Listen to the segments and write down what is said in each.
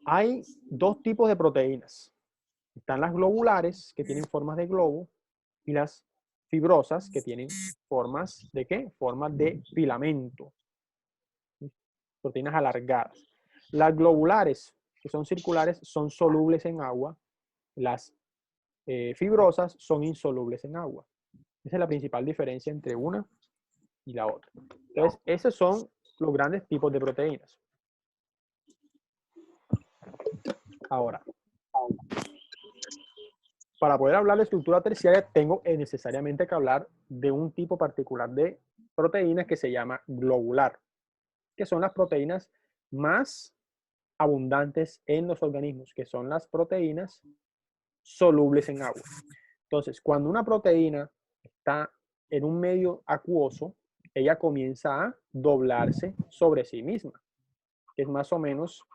Hay dos tipos de proteínas. Están las globulares, que tienen formas de globo, y las fibrosas, que tienen formas de ¿qué? Formas de filamento. Proteínas alargadas. Las globulares, que son circulares, son solubles en agua. Las fibrosas son insolubles en agua. Esa es la principal diferencia entre una y la otra. Entonces, esos son los grandes tipos de proteínas. Ahora, para poder hablar de estructura terciaria, tengo necesariamente que hablar de un tipo particular de proteínas que se llama globular, que son las proteínas más abundantes en los organismos, que son las proteínas solubles en agua. Entonces, cuando una proteína está en un medio acuoso, ella comienza a doblarse sobre sí misma, que es más o menos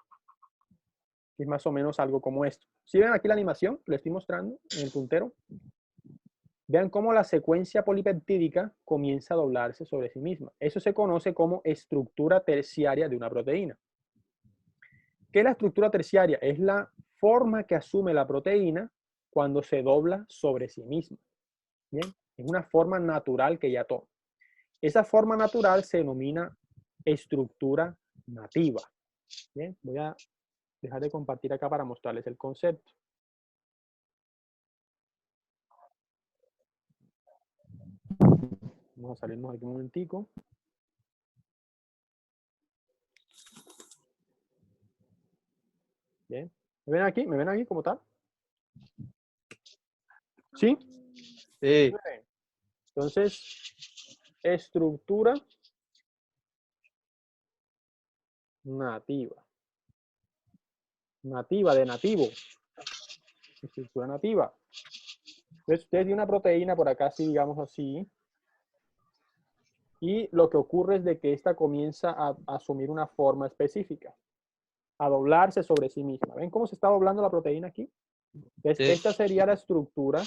algo como esto. ¿Sí ven aquí la animación que les estoy mostrando en el puntero? Vean cómo la secuencia polipeptídica comienza a doblarse sobre sí misma. Eso se conoce como estructura terciaria de una proteína. ¿Qué es la estructura terciaria? Es la forma que asume la proteína cuando se dobla sobre sí misma. ¿Bien? Es una forma natural que ella toma. Esa forma natural se denomina estructura nativa. Bien, voy a dejar de compartir acá para mostrarles el concepto. Vamos a salirnos aquí un momentico. Bien. ¿Me ven aquí? ¿Me ven aquí como tal? ¿Sí? Sí. Entonces, estructura nativa. Nativa, de nativo. Estructura nativa. Entonces, ustedes tienen una proteína por acá, así, digamos así. Y lo que ocurre es de que esta comienza a asumir una forma específica, a doblarse sobre sí misma. ¿Ven cómo se está doblando la proteína aquí? Entonces, Sí. esta sería la estructura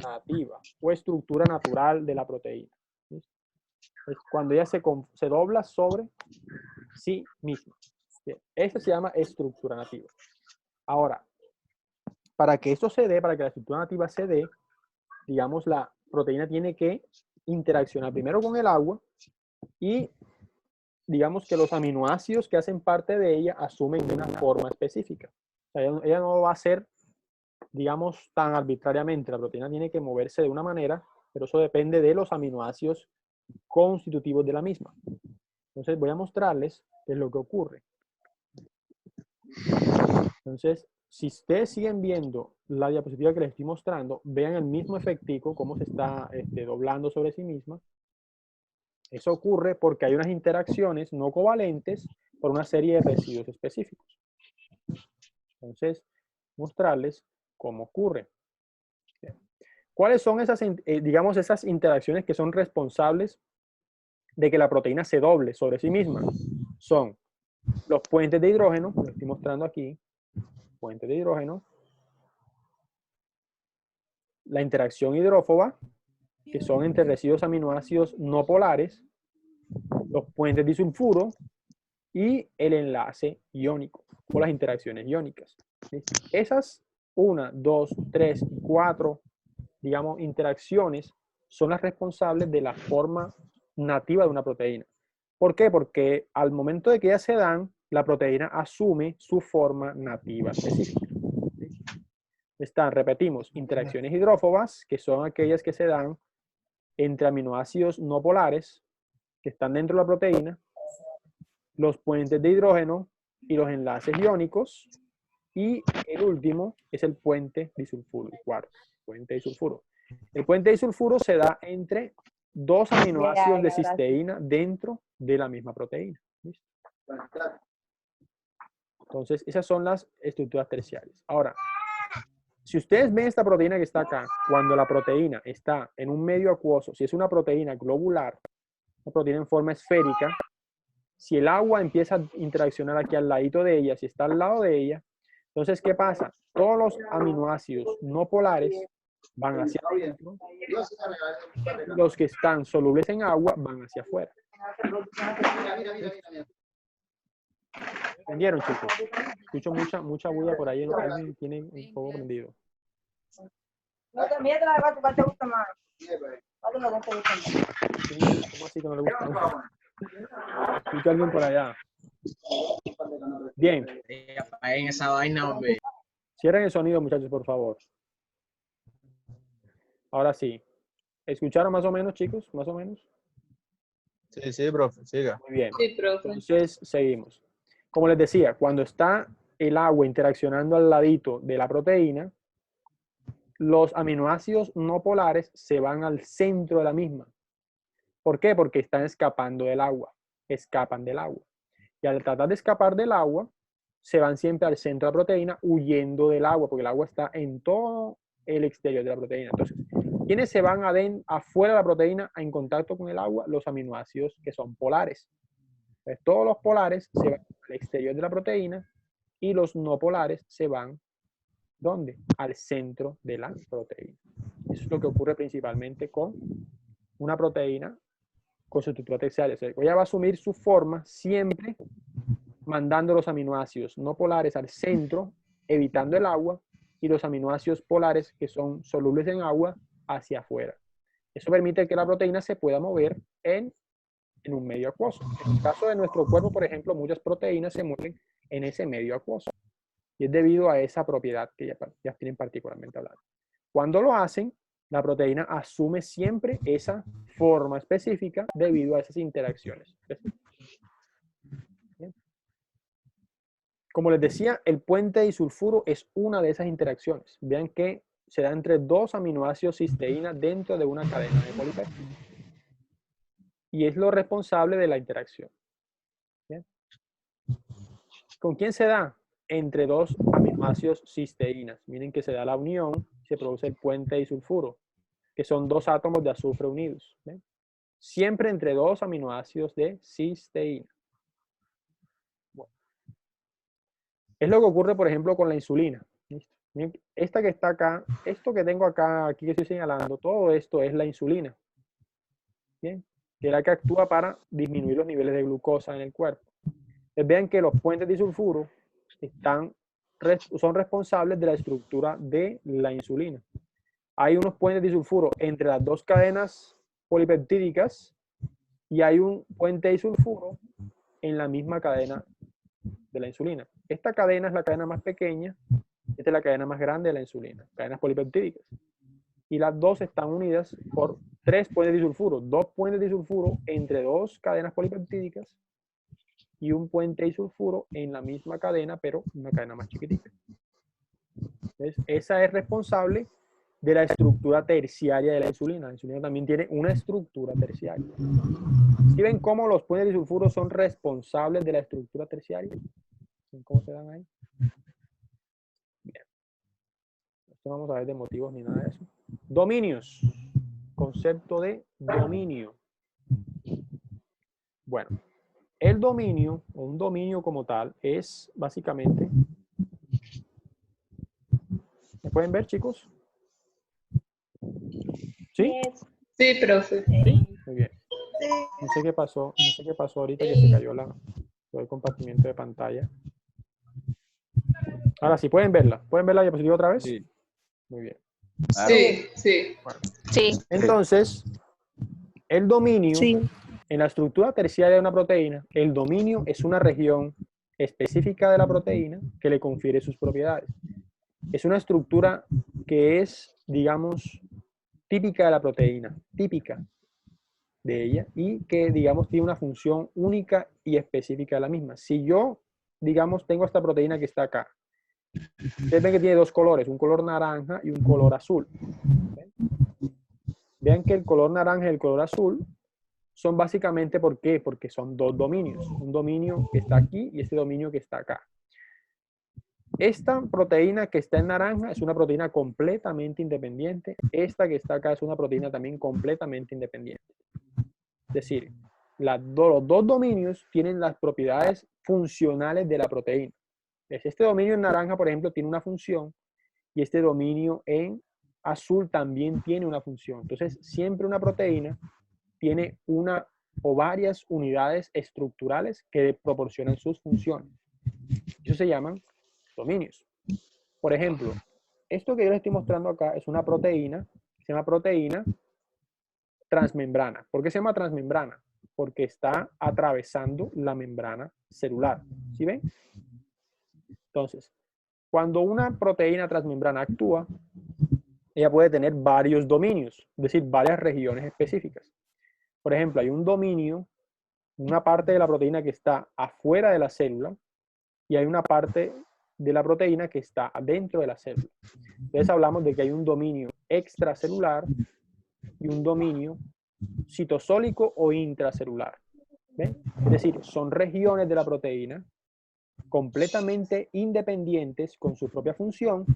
nativa o estructura natural de la proteína. Es cuando ella se dobla sobre sí misma. Bien, esa se llama estructura nativa. Ahora, para que esto se dé, para que la estructura nativa se dé, digamos, la proteína tiene que interaccionar primero con el agua y digamos que los aminoácidos que hacen parte de ella asumen una forma específica. O sea, ella no va a ser, digamos, tan arbitrariamente. La proteína tiene que moverse de una manera, pero eso depende de los aminoácidos constitutivos de la misma. Entonces voy a mostrarles qué es lo que ocurre. Entonces, si ustedes siguen viendo la diapositiva que les estoy mostrando, vean el mismo efectico, cómo se está doblando sobre sí misma. Eso ocurre porque hay unas interacciones no covalentes por una serie de residuos específicos. Entonces, mostrarles cómo ocurre. ¿Cuáles son esas, digamos, esas interacciones que son responsables de que la proteína se doble sobre sí misma? Son los puentes de hidrógeno, lo estoy mostrando aquí, puentes de hidrógeno, la interacción hidrófoba, que son entre residuos aminoácidos no polares, los puentes disulfuro y el enlace iónico o las interacciones iónicas. ¿Sí? Esas 1, 2, 3 y 4, digamos, interacciones son las responsables de la forma nativa de una proteína. ¿Por qué? Porque al momento de que ellas se dan, la proteína asume su forma nativa específica. Están, repetimos, interacciones hidrófobas, que son aquellas que se dan entre aminoácidos no polares que están dentro de la proteína, los puentes de hidrógeno y los enlaces iónicos, y el último es el puente disulfuro, el cuarto, puente disulfuro. El puente disulfuro se da entre dos aminoácidos de cisteína dentro de la misma proteína. ¿Listo? Entonces, esas son las estructuras terciarias. Ahora, si ustedes ven esta proteína que está acá, cuando la proteína está en un medio acuoso, si es una proteína globular, una proteína en forma esférica, si el agua empieza a interaccionar aquí al ladito de ella, si está al lado de ella, entonces, ¿qué pasa? Todos los aminoácidos no polares van hacia adentro, los que están solubles en agua van hacia afuera. ¿Entendieron, chicos? Escucho mucha bulla por ahí. Alguien tiene un poco prendido. No te mientas, ¿cuál te gusta más? ¿Cuál de los dos te gusta más? ¿Cómo así que no le gusta? Escucho a alguien por allá. Bien. Apaguen esa vaina, hombre. Cierren el sonido, muchachos, por favor. Ahora sí. ¿Escucharon más o menos, chicos? ¿Más o menos? Sí, sí, profe, siga. Muy bien. Sí, profe. Entonces, seguimos. Como les decía, cuando está el agua interaccionando al ladito de la proteína, los aminoácidos no polares se van al centro de la misma. ¿Por qué? Porque están escapando del agua. Escapan del agua. Y al tratar de escapar del agua, se van siempre al centro de la proteína huyendo del agua, porque el agua está en todo el exterior de la proteína. Entonces, ¿quiénes se van afuera de la proteína en contacto con el agua? Los aminoácidos que son polares. Entonces, todos los polares se van al exterior de la proteína y los no polares se van, ¿dónde? Al centro de la proteína. Eso es lo que ocurre principalmente con una proteína con su estructura terciaria. O sea, ella va a asumir su forma siempre mandando los aminoácidos no polares al centro, evitando el agua, y los aminoácidos polares, que son solubles en agua, hacia afuera. Eso permite que la proteína se pueda mover en un medio acuoso. En el caso de nuestro cuerpo, por ejemplo, muchas proteínas se mueven en ese medio acuoso. Y es debido a esa propiedad que ya tienen particularmente hablando. Cuando lo hacen, la proteína asume siempre esa forma específica debido a esas interacciones. Bien. Como les decía, el puente disulfuro es una de esas interacciones. Vean que se da entre dos aminoácidos cisteína dentro de una cadena de polipéptidos. Y es lo responsable de la interacción. ¿Bien? ¿Con quién se da? Entre dos aminoácidos cisteínas. Miren que se da la unión y se produce el puente disulfuro, que son dos átomos de azufre unidos. ¿Ven? Siempre entre dos aminoácidos de cisteína. Bueno. Es lo que ocurre, por ejemplo, con la insulina. Miren, esta que está acá, esto que tengo acá, aquí que estoy señalando, todo esto es la insulina. ¿Bien? Que es la que actúa para disminuir los niveles de glucosa en el cuerpo. Vean que los puentes disulfuro son responsables de la estructura de la insulina. Hay unos puentes disulfuro entre las dos cadenas polipeptídicas y hay un puente disulfuro en la misma cadena de la insulina. Esta cadena es la cadena más pequeña, esta es la cadena más grande de la insulina, cadenas polipeptídicas. Y las dos están unidas por tres puentes disulfuro, dos puentes disulfuro entre dos cadenas polipeptídicas y un puente disulfuro en la misma cadena, pero una cadena más chiquitita. Entonces, esa es responsable de la estructura terciaria de la insulina. La insulina también tiene una estructura terciaria. ¿Sí ven cómo los puentes disulfuro son responsables de la estructura terciaria? ¿Ven cómo se dan ahí? Bien. Esto no vamos a ver de motivos ni nada de eso. Dominios. Concepto de dominio. Bueno. El dominio, o un dominio como tal, es básicamente... ¿Me pueden ver, chicos? ¿Sí? Sí, profe. ¿Sí? Muy bien. No sé qué pasó ahorita que se cayó el compartimiento de pantalla. Ahora sí, ¿pueden verla? ¿Pueden ver la diapositiva otra vez? Sí. Muy bien. Sí, sí. Bueno. Sí. Entonces, el dominio... Sí. En la estructura terciaria de una proteína, el dominio es una región específica de la proteína que le confiere sus propiedades. Es una estructura que es, digamos, típica de la proteína, típica de ella, y que, digamos, tiene una función única y específica de la misma. Si yo, digamos, tengo esta proteína que está acá, ustedes ven que tiene dos colores, un color naranja y un color azul. Vean que el color naranja y el color azul son básicamente, ¿por qué? Porque son dos dominios. Un dominio que está aquí y este dominio que está acá. Esta proteína que está en naranja es una proteína completamente independiente. Esta que está acá es una proteína también completamente independiente. Es decir, los dos dominios tienen las propiedades funcionales de la proteína. Este dominio en naranja, por ejemplo, tiene una función y este dominio en azul también tiene una función. Entonces, siempre una proteína tiene una o varias unidades estructurales que proporcionan sus funciones. Eso se llaman dominios. Por ejemplo, esto que yo les estoy mostrando acá es una proteína, se llama proteína transmembrana. ¿Por qué se llama transmembrana? Porque está atravesando la membrana celular. ¿Sí ven? Entonces, cuando una proteína transmembrana actúa, ella puede tener varios dominios, es decir, varias regiones específicas. Por ejemplo, hay un dominio, una parte de la proteína que está afuera de la célula y hay una parte de la proteína que está dentro de la célula. Entonces hablamos de que hay un dominio extracelular y un dominio citosólico o intracelular. ¿Ven? Es decir, son regiones de la proteína completamente independientes con su propia función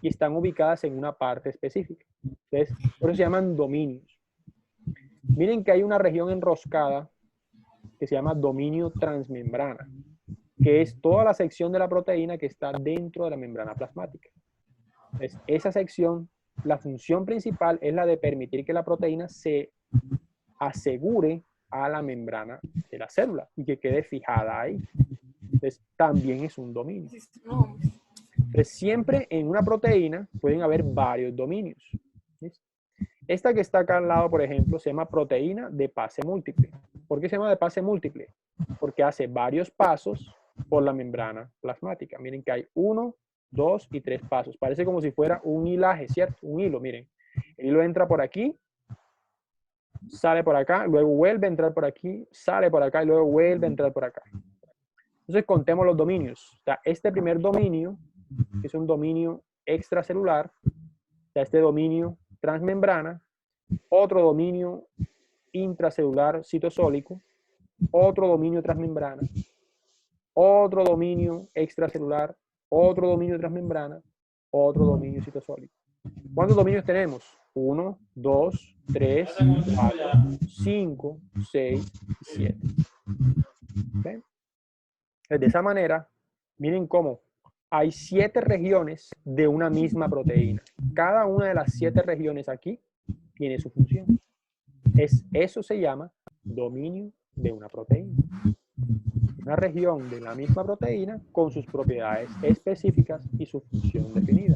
y están ubicadas en una parte específica. Entonces, por eso se llaman dominios. Miren que hay una región enroscada que se llama dominio transmembrana, que es toda la sección de la proteína que está dentro de la membrana plasmática. Entonces, esa sección, la función principal es la de permitir que la proteína se asegure a la membrana de la célula y que quede fijada ahí. Entonces, también es un dominio. Entonces, siempre en una proteína pueden haber varios dominios. ¿Listo? Esta que está acá al lado, por ejemplo, se llama proteína de pase múltiple. ¿Por qué se llama de pase múltiple? Porque hace varios pasos por la membrana plasmática. Miren que hay 1, 2 y 3 pasos. Parece como si fuera un hilaje, ¿cierto? Un hilo, miren. El hilo entra por aquí, sale por acá, luego vuelve a entrar por aquí, sale por acá y luego vuelve a entrar por acá. Entonces contemos los dominios. O sea, este primer dominio, que es un dominio extracelular, o sea, este dominio transmembrana, otro dominio intracelular citosólico, otro dominio transmembrana, otro dominio extracelular, otro dominio transmembrana, otro dominio citosólico. ¿Cuántos dominios tenemos? 1, 2, 3, 4, 5, 6 y 7. ¿Okay? De esa manera, miren cómo hay 7 regiones de una misma proteína. Cada una de las 7 regiones aquí tiene su función. Eso se llama dominio de una proteína. Una región de la misma proteína con sus propiedades específicas y su función definida.